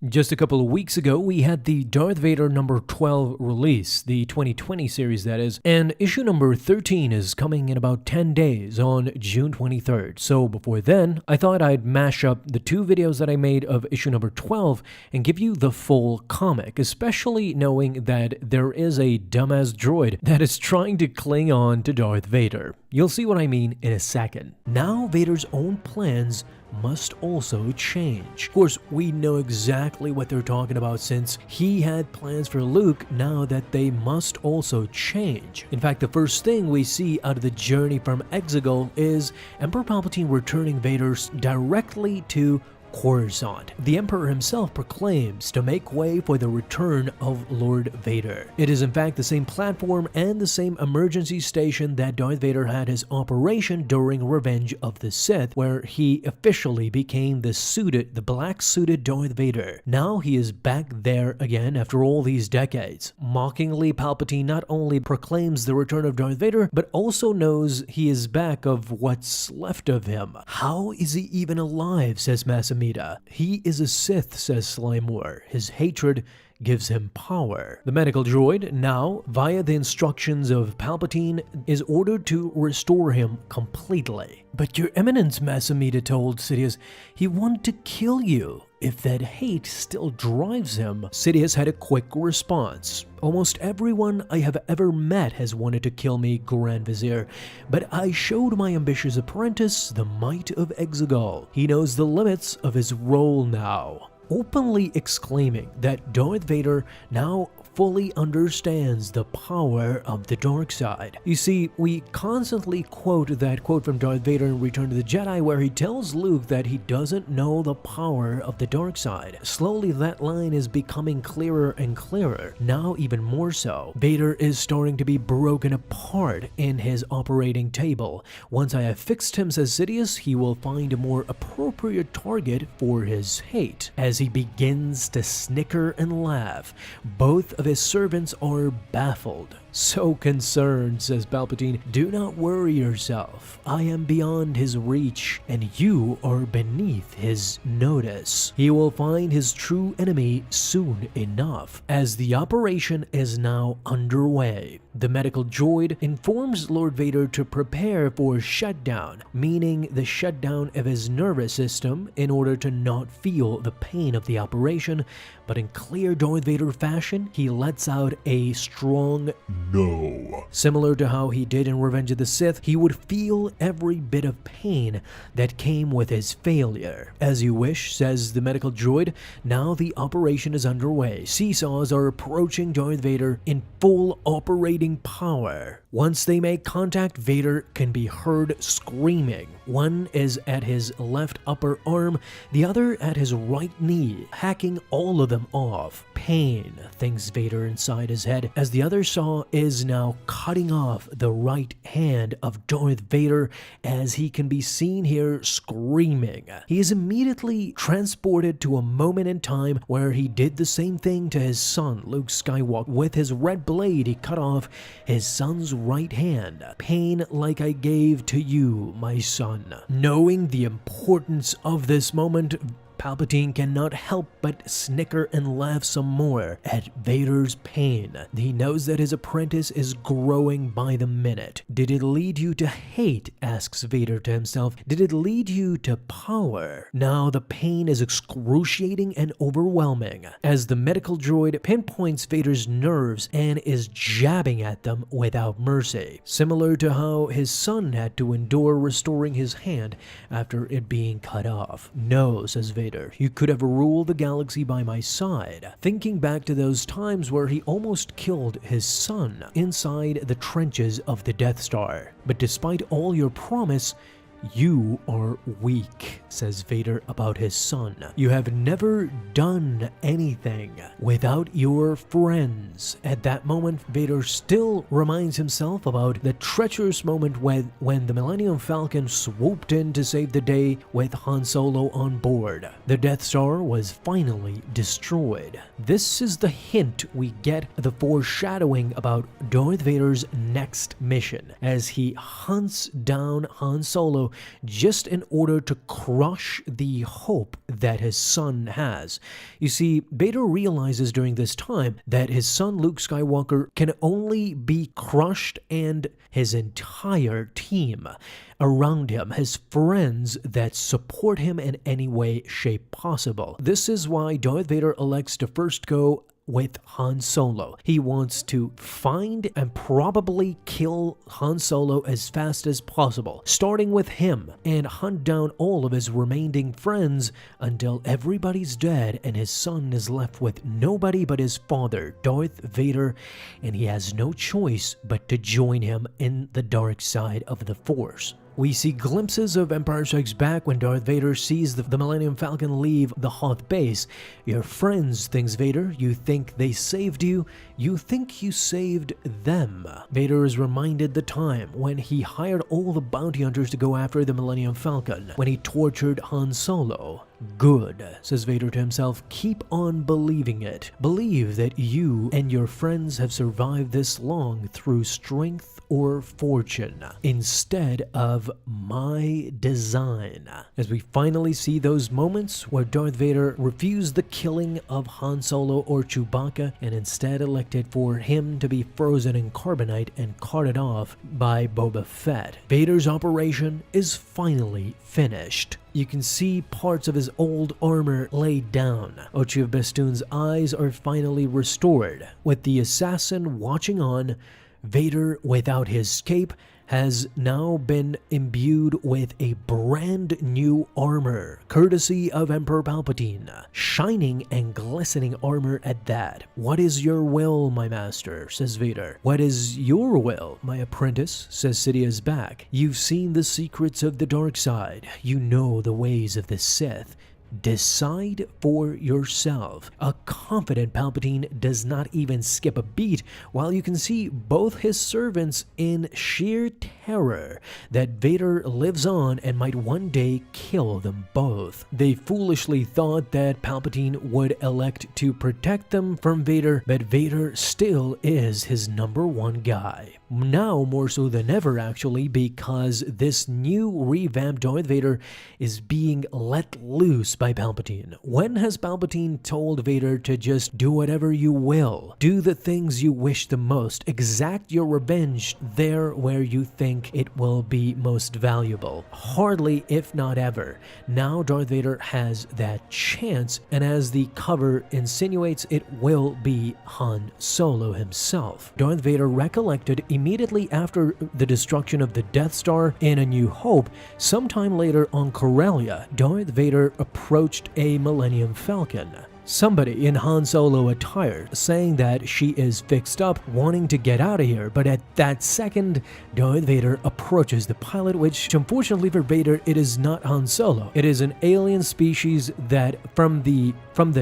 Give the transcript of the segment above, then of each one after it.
Just a couple of weeks ago, we had the Darth Vader number 12 release, the 2020 series that is, and issue number 13 is coming in about 10 days on June 23rd. So before then, I thought I'd mash up the two videos that I made of issue number 12 and give you the full comic, especially knowing that there is a dumbass droid that is trying to cling on to Darth Vader. You'll see what I mean in a second. Now Vader's own plans must also change. Of course, we know exactly what they're talking about since he had plans for Luke, now that they must also change. In fact, the first thing we see out of the journey from Exegol is Emperor Palpatine returning Vader directly to Coruscant. The Emperor himself proclaims to make way for the return of Lord Vader. It is in fact the same platform and the same emergency station that Darth Vader had his operation during Revenge of the Sith, where he officially became the black-suited Darth Vader. Now he is back there again after all these decades. Mockingly, Palpatine not only proclaims the return of Darth Vader, but also knows he is back of what's left of him. How is he even alive, says Masamune. He is a Sith, says Slimore. His hatred gives him power. The medical droid, now, via the instructions of Palpatine, is ordered to restore him completely. But Your Eminence, Masamune told Sidious, he wanted to kill you. If that hate still drives him, Sidious had a quick response. Almost everyone I have ever met has wanted to kill me, Grand Vizier, but I showed my ambitious apprentice the might of Exegol. He knows the limits of his role now. Openly exclaiming that Darth Vader now fully understands the power of the dark side. You see, we constantly quote that quote from Darth Vader in Return of the Jedi where he tells Luke that he doesn't know the power of the dark side. Slowly that line is becoming clearer and clearer, now even more so. Vader is starting to be broken apart in his operating table. Once I have fixed him, says Sidious, he will find a more appropriate target for his hate. As he begins to snicker and laugh, both of his servants are baffled. So concerned, says Palpatine, do not worry yourself. I am beyond his reach, and you are beneath his notice. He will find his true enemy soon enough. As the operation is now underway, the medical droid informs Lord Vader to prepare for shutdown, meaning the shutdown of his nervous system in order to not feel the pain of the operation, but in clear Darth Vader fashion, he lets out a strong no. Similar to how he did in Revenge of the Sith, he would feel every bit of pain that came with his failure. As you wish, says the medical droid. Now the operation is underway. Seesaws are approaching Darth Vader in full operating power. Once they make contact, Vader can be heard screaming. One is at his left upper arm, the other at his right knee, hacking all of them off. Pain, thinks Vader inside his head, as the other saw is now cutting off the right hand of Darth Vader as he can be seen here screaming. He is immediately transported to a moment in time where he did the same thing to his son, Luke Skywalker. With his red blade, he cut off his son's right hand. Pain like I gave to you, my son. Knowing the importance of this moment, Palpatine cannot help but snicker and laugh some more at Vader's pain. He knows that his apprentice is growing by the minute. Did it lead you to hate? Asks Vader to himself. Did it lead you to power? Now the pain is excruciating and overwhelming as the medical droid pinpoints Vader's nerves and is jabbing at them without mercy. Similar to how his son had to endure restoring his hand after it being cut off. No, says Vader. You could have ruled the galaxy by my side. Thinking back to those times where he almost killed his son inside the trenches of the Death Star. But despite all your promise, you are weak, says Vader about his son. You have never done anything without your friends. At that moment, Vader still reminds himself about the treacherous moment when the Millennium Falcon swooped in to save the day with Han Solo on board. The Death Star was finally destroyed. This is the hint we get, the foreshadowing about Darth Vader's next mission as he hunts down Han Solo Solo just in order to crush the hope that his son has. You see, Vader realizes during this time that his son Luke Skywalker can only be crushed, and his entire team around him, his friends that support him in any way, shape possible. This is why Darth Vader elects to first go with Han Solo. He wants to find and probably kill Han Solo as fast as possible, starting with him, and hunt down all of his remaining friends until everybody's dead and his son is left with nobody but his father, Darth Vader, and he has no choice but to join him in the dark side of the Force. We see glimpses of Empire Strikes Back when Darth Vader sees the Millennium Falcon leave the Hoth base. Your friends, thinks Vader. You think they saved you. You think you saved them. Vader is reminded the time when he hired all the bounty hunters to go after the Millennium Falcon, when he tortured Han Solo. Good, says Vader to himself, keep on believing it. Believe that you and your friends have survived this long through strength or fortune, instead of my design. As we finally see those moments where Darth Vader refused the killing of Han Solo or Chewbacca and instead elected for him to be frozen in carbonite and carted off by Boba Fett. Vader's operation is finally finished. You can see parts of his old armor laid down. Ochi Bestoon's eyes are finally restored. With the assassin watching on, Vader, without his cape, has now been imbued with a brand new armor, courtesy of Emperor Palpatine. Shining and glistening armor at that. What is your will, my master, says Vader. What is your will, my apprentice, says Sidious's back. You've seen the secrets of the dark side. You know the ways of the Sith. Decide for yourself. A confident Palpatine does not even skip a beat, while you can see both his servants in sheer terror that Vader lives on and might one day kill them both. They foolishly thought that Palpatine would elect to protect them from Vader, but Vader still is his #1 guy. Now more so than ever, actually, because this new revamped Darth Vader is being let loose by Palpatine. When has Palpatine told Vader to just do whatever you will? Do the things you wish the most. Exact your revenge there where you think it will be most valuable. Hardly, if not ever. Now Darth Vader has that chance, and as the cover insinuates, it will be Han Solo himself. Darth Vader recollected immediately after the destruction of the Death Star in A New Hope. Sometime later on Corellia, Darth Vader approached a Millennium Falcon. Somebody in Han Solo attire, saying that she is fixed up, wanting to get out of here, but at that second, Darth Vader approaches the pilot, which unfortunately for Vader, it is not Han Solo. It is an alien species that from the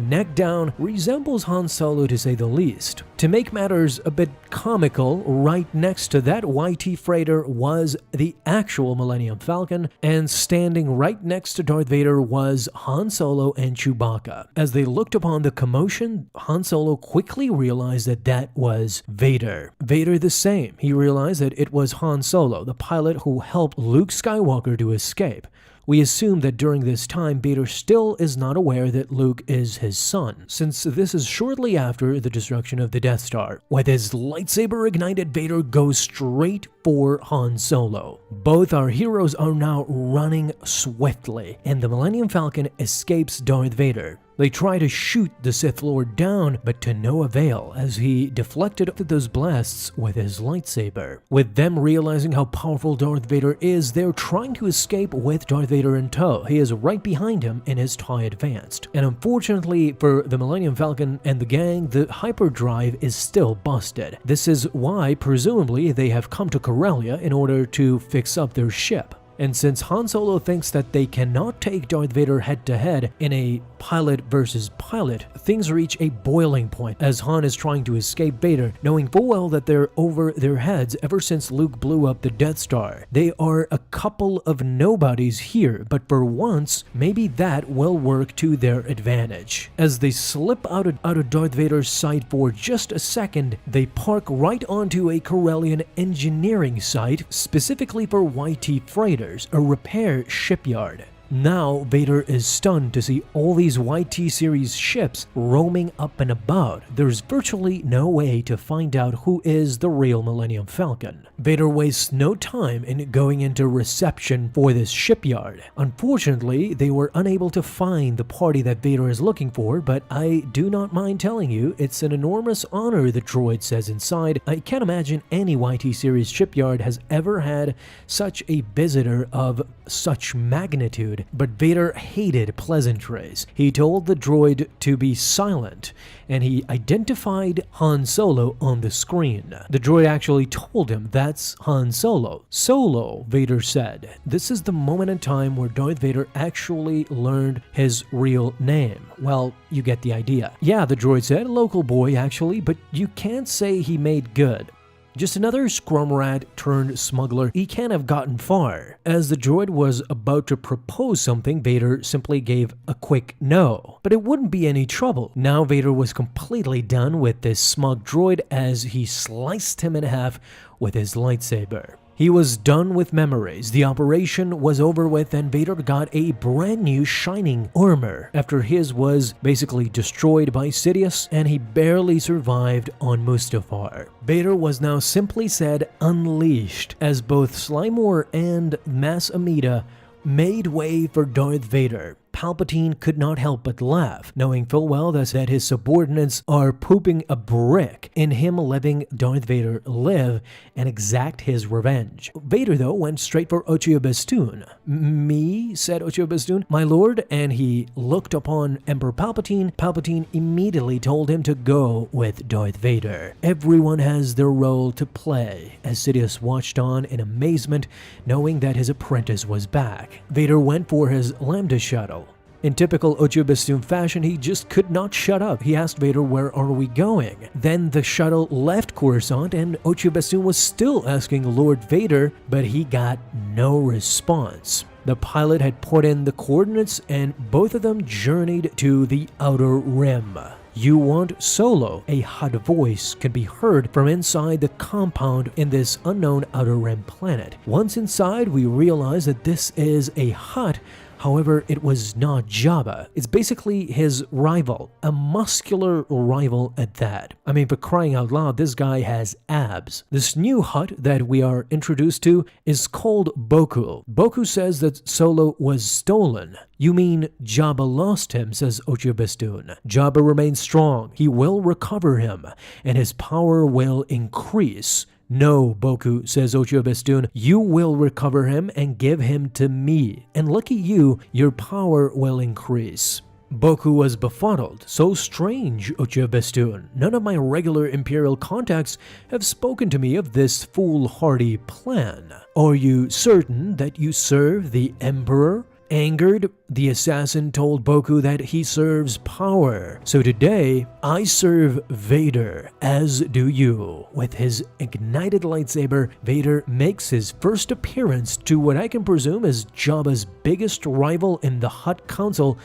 neck down resembles Han Solo, to say the least. To make matters a bit comical, right next to that YT freighter was the actual Millennium Falcon, and standing right next to Darth Vader was Han Solo and Chewbacca. As they looked upon the commotion, Han Solo quickly realized that that was Vader. Vader the same. He realized that it was Han Solo, the pilot who helped Luke Skywalker to escape. We assume that during this time, Vader still is not aware that Luke is his son, since this is shortly after the destruction of the Death Star. With his lightsaber ignited, Vader goes straight for Han Solo. Both our heroes are now running swiftly, and the Millennium Falcon escapes Darth Vader. They try to shoot the Sith Lord down, but to no avail, as he deflected those blasts with his lightsaber. With them realizing how powerful Darth Vader is, they're trying to escape with Darth Vader in tow. He is right behind him in his TIE Advanced. And unfortunately for the Millennium Falcon and the gang, the hyperdrive is still busted. This is why, presumably, they have come to Corellia in order to fix up their ship. And since Han Solo thinks that they cannot take Darth Vader head-to-head in a pilot versus pilot, things reach a boiling point as Han is trying to escape Vader, knowing full well that they're over their heads ever since Luke blew up the Death Star. They are a couple of nobodies here, but for once, maybe that will work to their advantage. As they slip out of Darth Vader's sight for just a second, they park right onto a Corellian engineering site, specifically for YT freighter. quarters, a repair shipyard. Now, Vader is stunned to see all these YT series ships roaming up and about. There's virtually no way to find out who is the real Millennium Falcon. Vader wastes no time in going into reception for this shipyard. Unfortunately, they were unable to find the party that Vader is looking for, but I do not mind telling you, it's an enormous honor, the droid says inside. I can't imagine any YT series shipyard has ever had such a visitor of such magnitude. But Vader hated pleasantries. He told the droid to be silent, and he identified Han Solo on the screen. The droid actually told him that's Han Solo. Solo, Vader said. This is the moment in time where Darth Vader actually learned his real name. Well, you get the idea. Yeah, the droid said, local boy actually, but you can't say he made good. Just another scrum rat turned smuggler, he can't have gotten far. As the droid was about to propose something, Vader simply gave a quick no. But it wouldn't be any trouble. Now Vader was completely done with this smug droid as he sliced him in half with his lightsaber. He was done with memories, the operation was over with, and Vader got a brand new shining armor after his was basically destroyed by Sidious and he barely survived on Mustafar. Vader was now simply said unleashed as both Slimor and Mas Amida made way for Darth Vader. Palpatine could not help but laugh, knowing full well that his subordinates are pooping a brick in him letting Darth Vader live and exact his revenge. Vader, though, went straight for Ocho Bestoon. Me, said Ocho Bestoon, my lord, and he looked upon Emperor Palpatine. Palpatine immediately told him to go with Darth Vader. Everyone has their role to play, as Sidious watched on in amazement, knowing that his apprentice was back. Vader went for his Lambda shuttle. In typical Ocho Bestoon fashion, he just could not shut up. He asked Vader, where are we going? Then the shuttle left Coruscant and Ocho Bestoon was still asking Lord Vader, but he got no response. The pilot had put in the coordinates and both of them journeyed to the Outer Rim. You want Solo? A hot voice can be heard from inside the compound in this unknown Outer Rim planet. Once inside, we realize that this is a hut. However, it was not Jabba. It's basically his rival, a muscular rival at that. I mean, for crying out loud, this guy has abs. This new hut that we are introduced to is called Boku. Boku says that Solo was stolen. You mean Jabba lost him, says Ocho Bestoon. Jabba remains strong. He will recover him, and his power will increase. No, Boku, says Ocho Bestoon, you will recover him and give him to me, and lucky you, your power will increase. Boku was befuddled. So strange, Ocho Bestoon. None of my regular Imperial contacts have spoken to me of this foolhardy plan. Are you certain that you serve the Emperor? Angered, the assassin told Boku that he serves power. So today, I serve Vader, as do you. With his ignited lightsaber, Vader makes his first appearance to what I can presume is Jabba's biggest rival in the Hutt Council,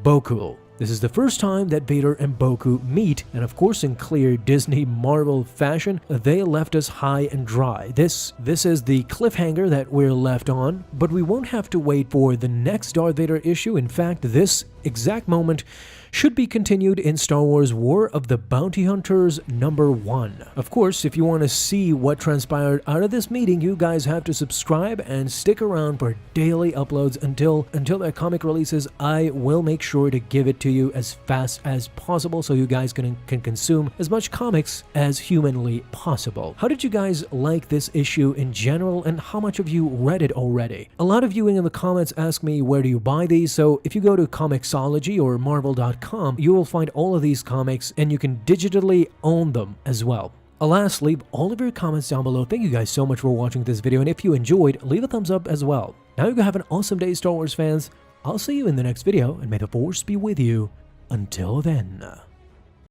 Boku. This is the first time that Vader and Boku meet, and of course in clear Disney Marvel fashion, they left us high and dry. This is the cliffhanger that we're left on, but we won't have to wait for the next Darth Vader issue. In fact, this exact moment should be continued in Star Wars War of the Bounty Hunters #1. Of course, if you want to see what transpired out of this meeting, you guys have to subscribe and stick around for daily uploads until that comic releases. I will make sure to give it to you as fast as possible so you guys can consume as much comics as humanly possible. How did you guys like this issue in general, and how much of you read it already? A lot of you in the comments ask me where do you buy these, so if you go to Comixology or Marvel.com, you will find all of these comics and you can digitally own them as well. Alas, leave all of your comments down below. Thank you guys so much for watching this video, and if you enjoyed, leave a thumbs up as well. Now you have an awesome day, Star Wars fans. I'll see you in the next video, and may the Force be with you until then.